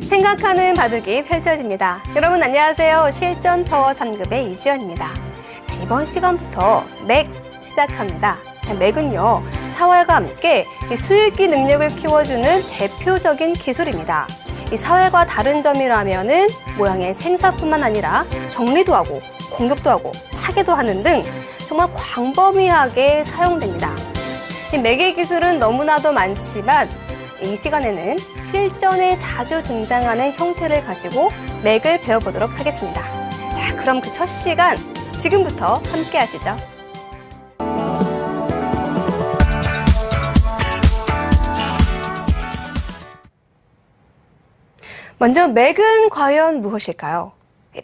생각하는 바둑이 펼쳐집니다. 여러분 안녕하세요. 실전 파워 3급의 이지연입니다. 이번 시간부터 맥 시작합니다. 맥은요, 사활과 함께 수읽기 능력을 키워주는 대표적인 기술입니다. 이 사활과 다른 점이라면은 모양의 생사뿐만 아니라 정리도 하고 공격도 하고 타개도 하는 등 정말 광범위하게 사용됩니다. 이 맥의 기술은 너무나도 많지만 이 시간에는 실전에 자주 등장하는 형태를 가지고 맥을 배워보도록 하겠습니다. 자, 그럼 그 첫 시간 지금부터 함께 하시죠. 먼저 맥은 과연 무엇일까요?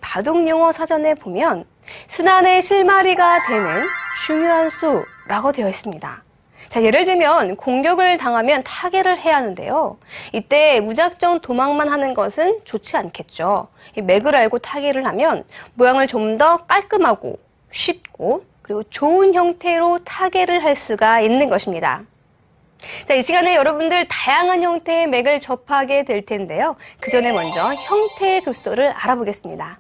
바둑용어 사전에 보면 순환의 실마리가 되는 중요한 수라고 되어 있습니다. 자, 예를 들면 공격을 당하면 타개를 해야 하는데요. 이때 무작정 도망만 하는 것은 좋지 않겠죠. 이 맥을 알고 타개를 하면 모양을 좀 더 깔끔하고 쉽고 그리고 좋은 형태로 타개를 할 수가 있는 것입니다. 자, 이 시간에 여러분들 다양한 형태의 맥을 접하게 될 텐데요. 그 전에 먼저 형태의 급소를 알아보겠습니다.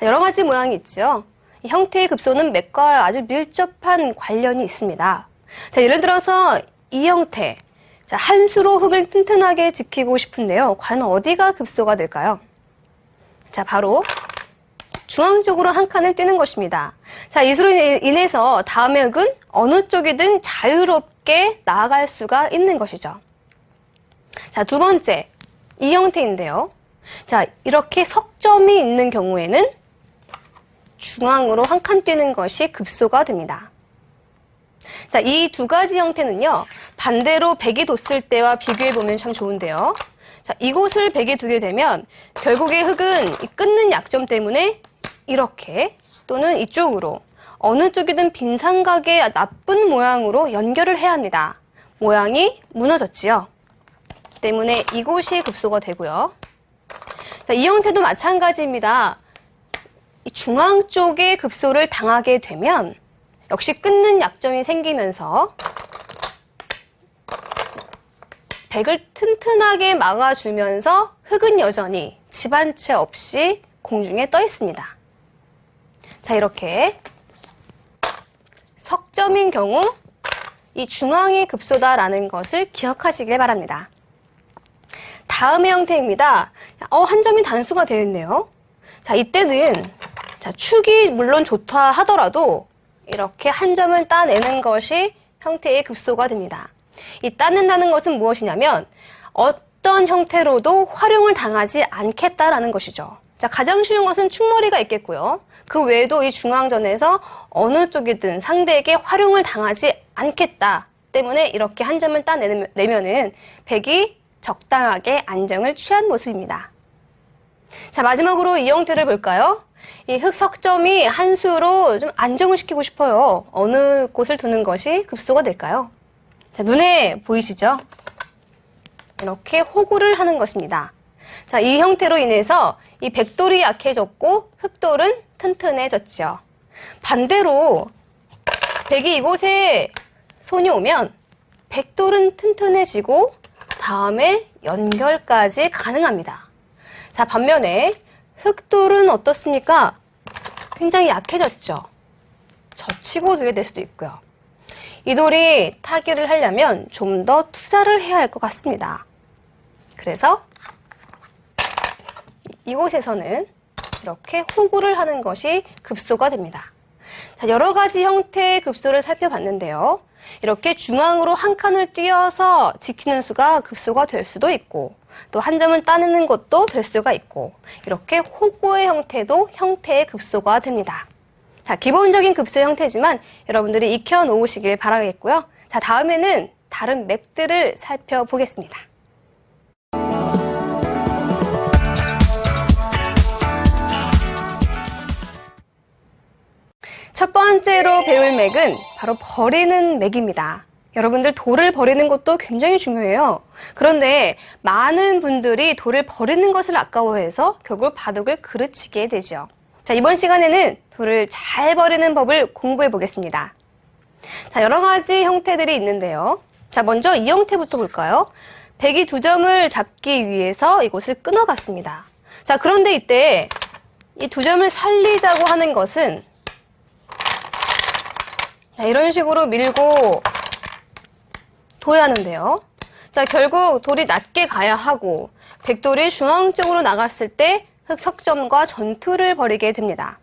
자, 여러 가지 모양이 있죠. 이 형태의 급소는 맥과 아주 밀접한 관련이 있습니다. 자, 예를 들어서 이 형태. 자, 한 수로 흙을 튼튼하게 지키고 싶은데요. 과연 어디가 급소가 될까요? 자, 바로 중앙 쪽으로 한 칸을 띄는 것입니다. 자, 이 수로 인해서 다음의 흙은 어느 쪽이든 자유롭게 나아갈 수가 있는 것이죠. 자, 두 번째. 이 형태인데요. 자, 이렇게 석점이 있는 경우에는 중앙으로 한 칸 띄는 것이 급소가 됩니다. 자, 이 두 가지 형태는요, 반대로 백이 뒀을 때와 비교해보면 참 좋은데요. 자, 이곳을 백이 두게 되면 결국에 흙은 이 끊는 약점 때문에 이렇게 또는 이쪽으로 어느 쪽이든 빈삼각의 나쁜 모양으로 연결을 해야 합니다. 모양이 무너졌지요. 때문에 이곳이 급소가 되고요. 자, 이 형태도 마찬가지입니다. 이 중앙 쪽에 급소를 당하게 되면 역시 끊는 약점이 생기면서 백을 튼튼하게 막아주면서 흙은 여전히 집 한 채 없이 공중에 떠 있습니다. 자, 이렇게 석점인 경우 이 중앙이 급소다라는 것을 기억하시길 바랍니다. 다음의 형태입니다. 한 점이 단수가 되어 있네요. 자, 이때는 자, 축이 물론 좋다 하더라도 이렇게 한 점을 따내는 것이 형태의 급소가 됩니다. 이 따낸다는 것은 무엇이냐면 어떤 형태로도 활용을 당하지 않겠다라는 것이죠. 자, 가장 쉬운 것은 축머리가 있겠고요. 그 외에도 이 중앙전에서 어느 쪽이든 상대에게 활용을 당하지 않겠다 때문에 이렇게 한 점을 따내면은 백이 적당하게 안정을 취한 모습입니다. 자, 마지막으로 이 형태를 볼까요? 이 흙석점이 한 수로 좀 안정을 시키고 싶어요. 어느 곳을 두는 것이 급소가 될까요? 자, 눈에 보이시죠? 이렇게 호구를 하는 것입니다. 자, 이 형태로 인해서 이 백돌이 약해졌고 흙돌은 튼튼해졌죠. 반대로 백이 이곳에 손이 오면 백돌은 튼튼해지고 다음에 연결까지 가능합니다. 자, 반면에 흙돌은 어떻습니까? 굉장히 약해졌죠. 젖히고 두게 될 수도 있고요. 이 돌이 타기를 하려면 좀 더 투자를 해야 할 것 같습니다. 그래서 이곳에서는 이렇게 호구를 하는 것이 급소가 됩니다. 자, 여러 가지 형태의 급소를 살펴봤는데요. 이렇게 중앙으로 한 칸을 띄어서 지키는 수가 급소가 될 수도 있고 또 한 점을 따내는 것도 될 수가 있고 이렇게 호구의 형태도 형태의 급소가 됩니다. 자, 기본적인 급소 형태지만 여러분들이 익혀 놓으시길 바라겠고요. 자, 다음에는 다른 맥들을 살펴보겠습니다. 첫 번째로 배울 맥은 바로 버리는 맥입니다. 여러분들 돌을 버리는 것도 굉장히 중요해요. 그런데 많은 분들이 돌을 버리는 것을 아까워해서 결국 바둑을 그르치게 되죠. 자, 이번 시간에는 돌을 잘 버리는 법을 공부해 보겠습니다. 자, 여러 가지 형태들이 있는데요. 자, 먼저 이 형태부터 볼까요? 백이 두 점을 잡기 위해서 이곳을 끊어갔습니다. 자, 그런데 이때 이 두 점을 살리자고 하는 것은 자, 이런 식으로 밀고 둬야 하는데요. 자, 결국 돌이 낮게 가야 하고 백돌이 중앙 쪽으로 나갔을 때 흑석점과 전투를 벌이게 됩니다.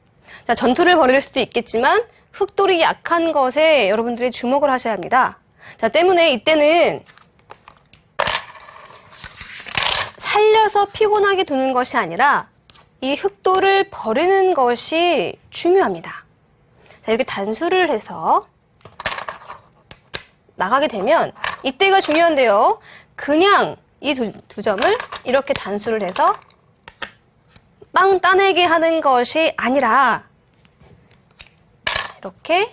자, 전투를 벌일 수도 있겠지만 흑돌이 약한 것에 여러분들이 주목을 하셔야 합니다. 자, 때문에 이때는 살려서 피곤하게 두는 것이 아니라 이 흑돌을 버리는 것이 중요합니다. 자, 이렇게 단수를 해서 나가게 되면 이때가 중요한데요. 그냥 이 두 점을 이렇게 단수를 해서 빵 따내게 하는 것이 아니라 이렇게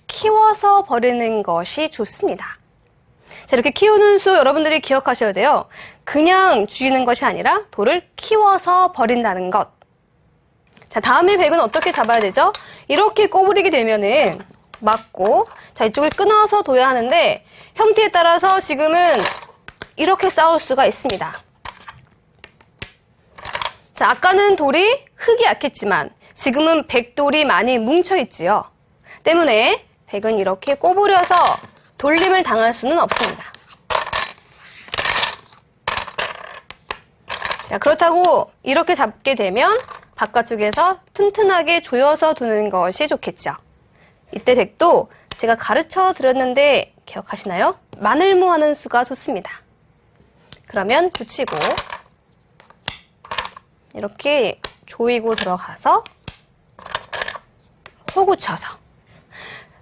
키워서 버리는 것이 좋습니다. 자, 이렇게 키우는 수 여러분들이 기억하셔야 돼요. 그냥 죽이는 것이 아니라 돌을 키워서 버린다는 것. 자, 다음에 백은 어떻게 잡아야 되죠? 이렇게 꼬부리게 되면은 맞고, 자, 이쪽을 끊어서 둬야 하는데 형태에 따라서 지금은 이렇게 싸울 수가 있습니다. 자, 아까는 돌이 흙이 약했지만 지금은 백돌이 많이 뭉쳐있지요. 때문에 백은 이렇게 꼬부려서 돌림을 당할 수는 없습니다. 자, 그렇다고 이렇게 잡게 되면 바깥쪽에서 튼튼하게 조여서 두는 것이 좋겠죠. 이때 백도 제가 가르쳐 드렸는데 기억하시나요? 마늘모 하는 수가 좋습니다. 그러면 붙이고 이렇게 조이고 들어가서 호구쳐서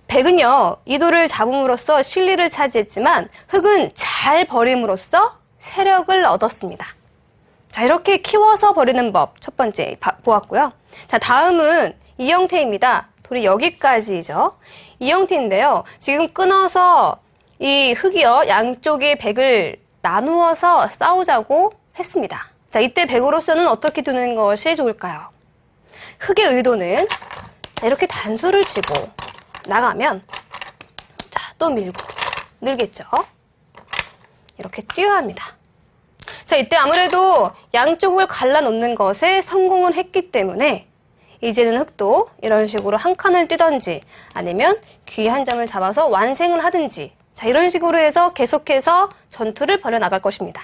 백은요, 이 돌을 잡음으로써 실리를 차지했지만 흙은 잘 버림으로써 세력을 얻었습니다. 자, 이렇게 키워서 버리는 법 첫 번째 보았고요. 자, 다음은 이 형태입니다. 돌이 여기까지죠. 이 형태인데요. 지금 끊어서 이 흙이요, 양쪽의 백을 나누어서 싸우자고 했습니다. 자, 이때 백으로서는 어떻게 두는 것이 좋을까요? 흙의 의도는 자, 이렇게 단수를 치고 나가면 자, 또 밀고 늘겠죠. 이렇게 뛰어야 합니다. 자, 이때 아무래도 양쪽을 갈라놓는 것에 성공을 했기 때문에 이제는 흙도 이런 식으로 한 칸을 뛰던지 아니면 귀 한 점을 잡아서 완생을 하든지 자, 이런 식으로 해서 계속해서 전투를 벌여나갈 것입니다.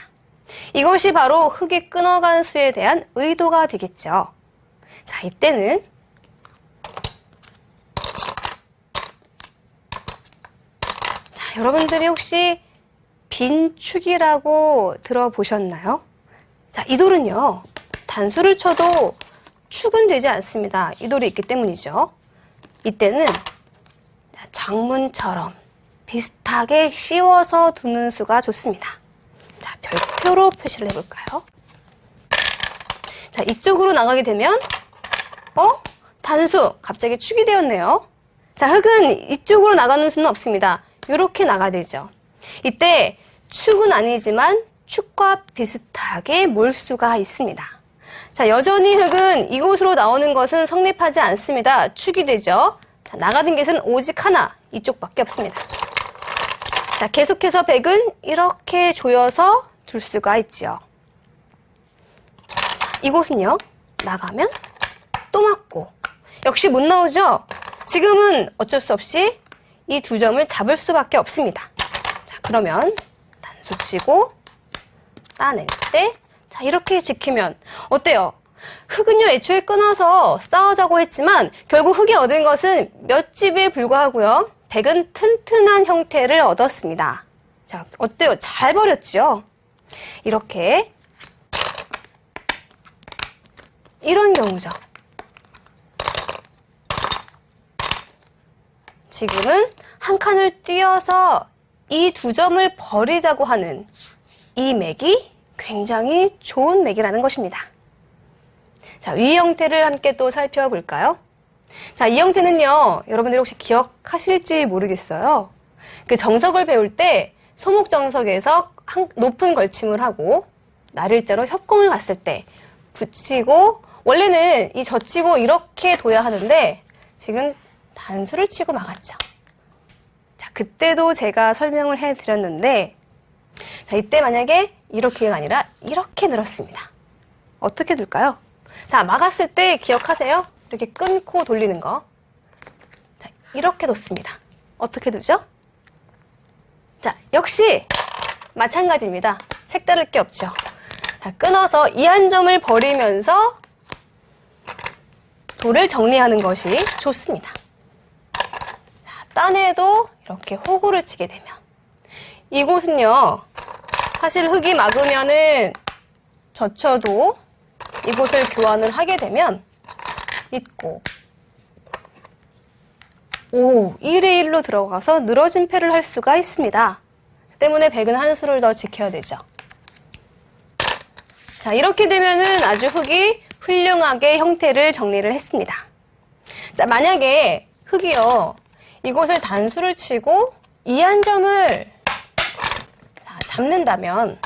이것이 바로 흙이 끊어간 수에 대한 의도가 되겠죠. 자, 이때는 자, 여러분들이 혹시 빈축이라고 들어보셨나요? 자, 이 돌은요, 단수를 쳐도 축은 되지 않습니다. 이 돌이 있기 때문이죠. 이때는 장문처럼 비슷하게 씌워서 두는 수가 좋습니다. 자, 별표로 표시를 해볼까요? 자, 이쪽으로 나가게 되면 단수, 갑자기 축이 되었네요. 자, 흙은 이쪽으로 나가는 수는 없습니다. 이렇게 나가야 되죠. 이때 축은 아니지만 축과 비슷하게 몰 수가 있습니다. 자, 여전히 흙은 이곳으로 나오는 것은 성립하지 않습니다. 축이 되죠. 자, 나가는 것은 오직 하나, 이쪽밖에 없습니다. 자, 계속해서 백은 이렇게 조여서 둘 수가 있지요. 이곳은요, 나가면 또 맞고 역시 못 나오죠. 지금은 어쩔 수 없이 이 두 점을 잡을 수밖에 없습니다. 자, 그러면 단수 치고 따낼 때 자, 이렇게 지키면 어때요? 흙은요, 애초에 끊어서 싸우자고 했지만 결국 흙이 얻은 것은 몇 집에 불과하고요. 백은 튼튼한 형태를 얻었습니다. 자, 어때요? 잘 버렸죠? 이렇게 이런 경우죠. 지금은 한 칸을 띄어서 이 두 점을 버리자고 하는 이 맥이 굉장히 좋은 맥이라는 것입니다. 자, 위 형태를 함께 또 살펴볼까요? 자, 이 형태는요, 여러분들이 혹시 기억하실지 모르겠어요. 그 정석을 배울 때 소목정석에서 높은 걸침을 하고 날일자로 협공을 갔을 때 붙이고 원래는 이 젖히고 이렇게 둬야 하는데 지금 단수를 치고 막았죠. 자, 그때도 제가 설명을 해드렸는데 자, 이때 만약에 이렇게가 아니라 이렇게 늘었습니다. 어떻게 둘까요? 자, 막았을 때 기억하세요? 이렇게 끊고 돌리는 거. 자, 이렇게 놓습니다. 어떻게 두죠? 자, 역시 마찬가지입니다. 색다를 게 없죠. 자, 끊어서 이 한 점을 버리면서 돌을 정리하는 것이 좋습니다. 자, 딴에도 이렇게 호구를 치게 되면 이곳은요, 사실 흙이 막으면은 젖혀도 이곳을 교환을 하게 되면 있고 1에 1로 들어가서 늘어진 패를 할 수가 있습니다. 때문에 백은 한 수를 더 지켜야 되죠. 자, 이렇게 되면은 아주 흙이 훌륭하게 형태를 정리를 했습니다. 자, 만약에 흙이요, 이곳을 단수를 치고 이 한 점을 잡는다면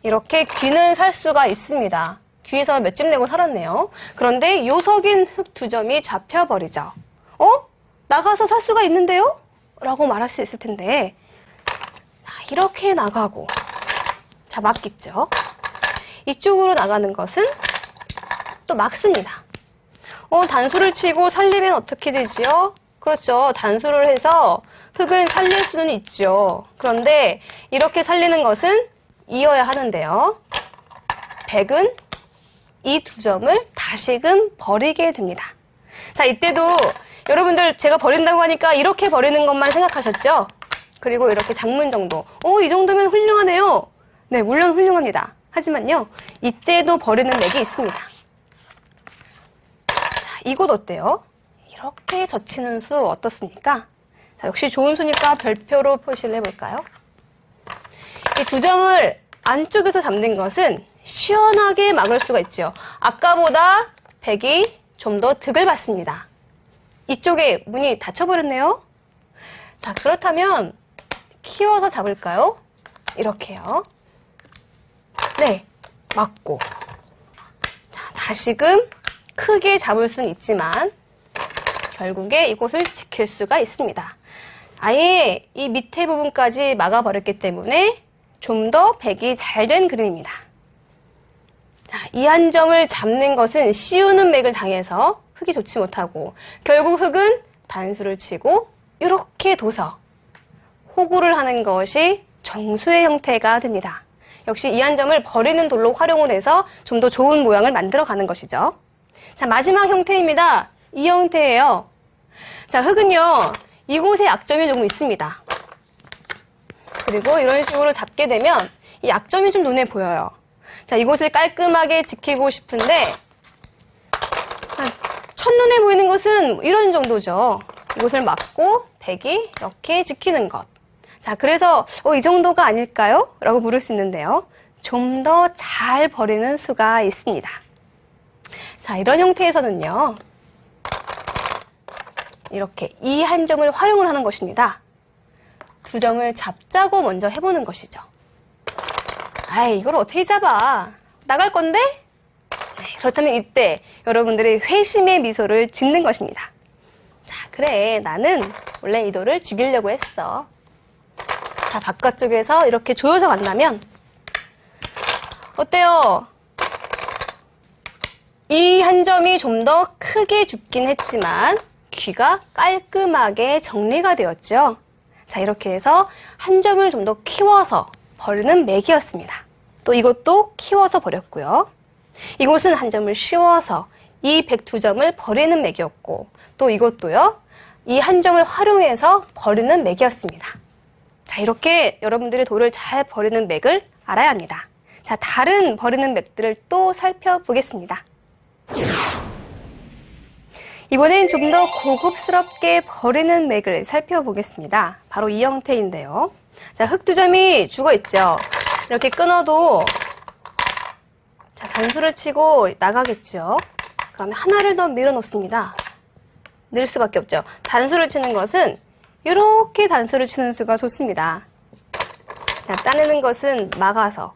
이렇게 귀는 살 수가 있습니다. 귀에서 몇 집 내고 살았네요. 그런데 요석인 흙 두 점이 잡혀버리죠. 나가서 살 수가 있는데요? 라고 말할 수 있을 텐데, 이렇게 나가고, 자, 막겠죠. 이쪽으로 나가는 것은 또 막습니다. 단수를 치고 살리면 어떻게 되지요? 그렇죠. 단수를 해서 흙은 살릴 수는 있죠. 그런데 이렇게 살리는 것은 이어야 하는데요. 백은 이 두 점을 다시금 버리게 됩니다. 자, 이때도 여러분들 제가 버린다고 하니까 이렇게 버리는 것만 생각하셨죠? 그리고 이렇게 장문 정도. 이 정도면 훌륭하네요. 네, 물론 훌륭합니다. 하지만요, 이때도 버리는 맥이 있습니다. 자, 이곳 어때요? 이렇게 젖히는 수 어떻습니까? 자, 역시 좋은 수니까 별표로 표시를 해볼까요? 이 두 점을 안쪽에서 잡는 것은 시원하게 막을 수가 있죠. 아까보다 백이 좀 더 득을 받습니다. 이쪽에 문이 닫혀버렸네요. 자, 그렇다면 키워서 잡을까요? 이렇게요. 네, 막고. 자, 다시금 크게 잡을 수는 있지만 결국에 이곳을 지킬 수가 있습니다. 아예 이 밑에 부분까지 막아버렸기 때문에 좀 더 백이 잘 된 그림입니다. 자, 이 한 점을 잡는 것은 씌우는 맥을 당해서 흙이 좋지 못하고 결국 흙은 단수를 치고 이렇게 둬서 호구를 하는 것이 정수의 형태가 됩니다. 역시 이 한 점을 버리는 돌로 활용을 해서 좀 더 좋은 모양을 만들어가는 것이죠. 자, 마지막 형태입니다. 이 형태예요. 자, 흙은요, 이곳에 약점이 조금 있습니다. 그리고 이런 식으로 잡게 되면 이 약점이 좀 눈에 보여요. 자, 이곳을 깔끔하게 지키고 싶은데 첫눈에 보이는 것은 이런 정도죠. 이곳을 막고 백이 이렇게 지키는 것. 자, 그래서 이 정도가 아닐까요? 라고 물을 수 있는데요. 좀 더 잘 버리는 수가 있습니다. 자, 이런 형태에서는요, 이렇게 이 한 점을 활용을 하는 것입니다. 두 점을 잡자고 먼저 해보는 것이죠. 이걸 어떻게 잡아? 나갈 건데? 네, 그렇다면 이때 여러분들의 회심의 미소를 짓는 것입니다. 자, 그래, 나는 원래 이 돌을 죽이려고 했어. 자, 바깥쪽에서 이렇게 조여서 간다면 어때요? 이 한 점이 좀 더 크게 죽긴 했지만 귀가 깔끔하게 정리가 되었죠. 자, 이렇게 해서 한 점을 좀 더 키워서 버리는 맥이었습니다. 또 이것도 키워서 버렸고요. 이곳은 한 점을 씌워서 이 102점을 버리는 맥이었고, 또 이것도요, 이 한 점을 활용해서 버리는 맥이었습니다. 자, 이렇게 여러분들이 돌을 잘 버리는 맥을 알아야 합니다. 자, 다른 버리는 맥들을 또 살펴보겠습니다. 이번엔 좀 더 고급스럽게 버리는 맥을 살펴보겠습니다. 바로 이 형태인데요. 자, 흙 두 점이 죽어있죠. 이렇게 끊어도 자, 단수를 치고 나가겠죠. 그러면 하나를 더 밀어놓습니다. 늘 수밖에 없죠. 단수를 치는 것은 이렇게 단수를 치는 수가 좋습니다. 자, 따내는 것은 막아서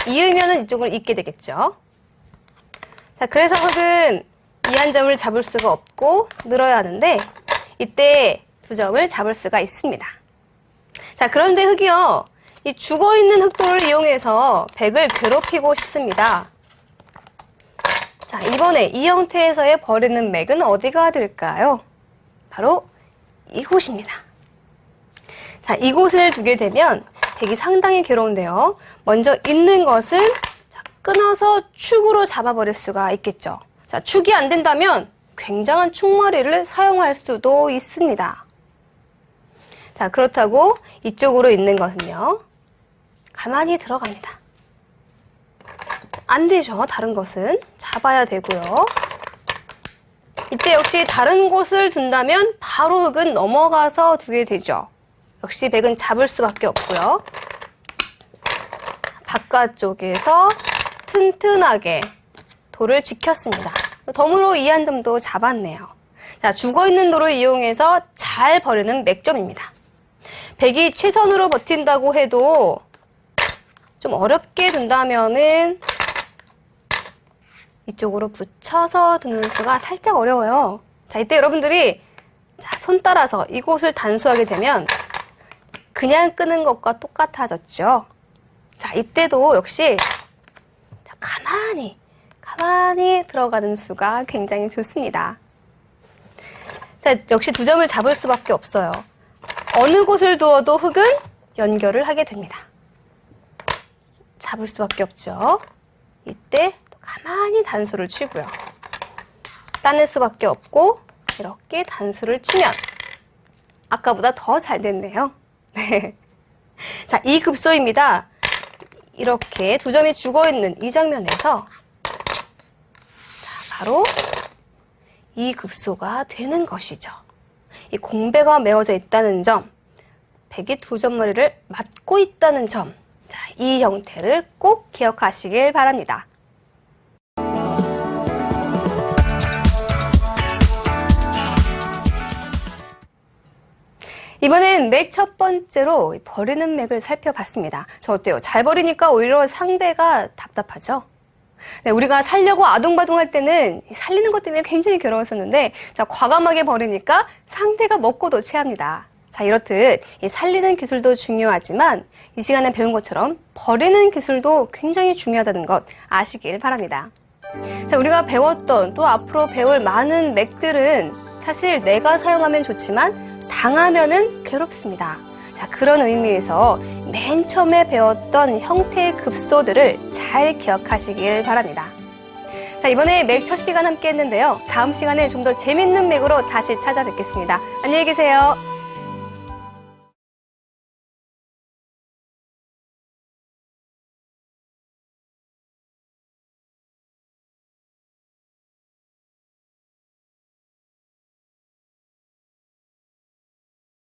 이으면은 이쪽을 잇게 되겠죠. 자, 그래서 흙은 이 한 점을 잡을 수가 없고 늘어야 하는데 이때 두 점을 잡을 수가 있습니다. 자, 그런데 흙이요. 이 죽어있는 흙돌을 이용해서 백을 괴롭히고 싶습니다. 자, 이번에 이 형태에서의 버리는 맥은 어디가 될까요? 바로 이곳입니다. 자, 이곳을 두게 되면 백이 상당히 괴로운데요. 먼저 있는 것은 끊어서 축으로 잡아버릴 수가 있겠죠. 자, 축이 안 된다면 굉장한 축머리를 사용할 수도 있습니다. 자, 그렇다고 이쪽으로 있는 것은요. 가만히 들어갑니다. 안 되죠. 다른 것은 잡아야 되고요. 이때 역시 다른 곳을 둔다면 바로 흙은 넘어가서 두게 되죠. 역시 백은 잡을 수밖에 없고요. 바깥쪽에서 튼튼하게 돌을 지켰습니다. 덤으로 이 한 점도 잡았네요. 자, 죽어있는 돌을 이용해서 잘 버리는 맥점입니다. 백이 최선으로 버틴다고 해도 좀 어렵게 둔다면은 이쪽으로 붙여서 두는 수가 살짝 어려워요. 자, 이때 여러분들이 손 따라서 이곳을 단수하게 되면 그냥 끄는 것과 똑같아졌죠. 자, 이때도 역시 가만히 들어가는 수가 굉장히 좋습니다. 자, 역시 두 점을 잡을 수밖에 없어요. 어느 곳을 두어도 흙은 연결을 하게 됩니다. 잡을 수밖에 없죠. 이때 가만히 단수를 치고요. 따낼 수밖에 없고 이렇게 단수를 치면 아까보다 더 잘 됐네요. 네. 자, 이 급소입니다. 이렇게 두 점이 죽어있는 이 장면에서 바로 이 급소가 되는 것이죠. 이 공배가 메워져 있다는 점, 백이 두 점머리를 맞고 있다는 점, 자, 이 형태를 꼭 기억하시길 바랍니다. 이번엔 맥 첫 번째로 버리는 맥을 살펴봤습니다. 저 어때요? 잘 버리니까 오히려 상대가 답답하죠? 네, 우리가 살려고 아둥바둥 할 때는 살리는 것 때문에 굉장히 괴로웠었는데, 자, 과감하게 버리니까 상대가 먹고도 체합니다. 자, 이렇듯 이 살리는 기술도 중요하지만 이 시간에 배운 것처럼 버리는 기술도 굉장히 중요하다는 것 아시길 바랍니다. 자, 우리가 배웠던 또 앞으로 배울 많은 맥들은 사실 내가 사용하면 좋지만 당하면은 괴롭습니다. 자, 그런 의미에서 맨 처음에 배웠던 형태의 급소들을 잘 기억하시길 바랍니다. 자, 이번에 맥 첫 시간 함께 했는데요. 다음 시간에 좀 더 재밌는 맥으로 다시 찾아뵙겠습니다. 안녕히 계세요.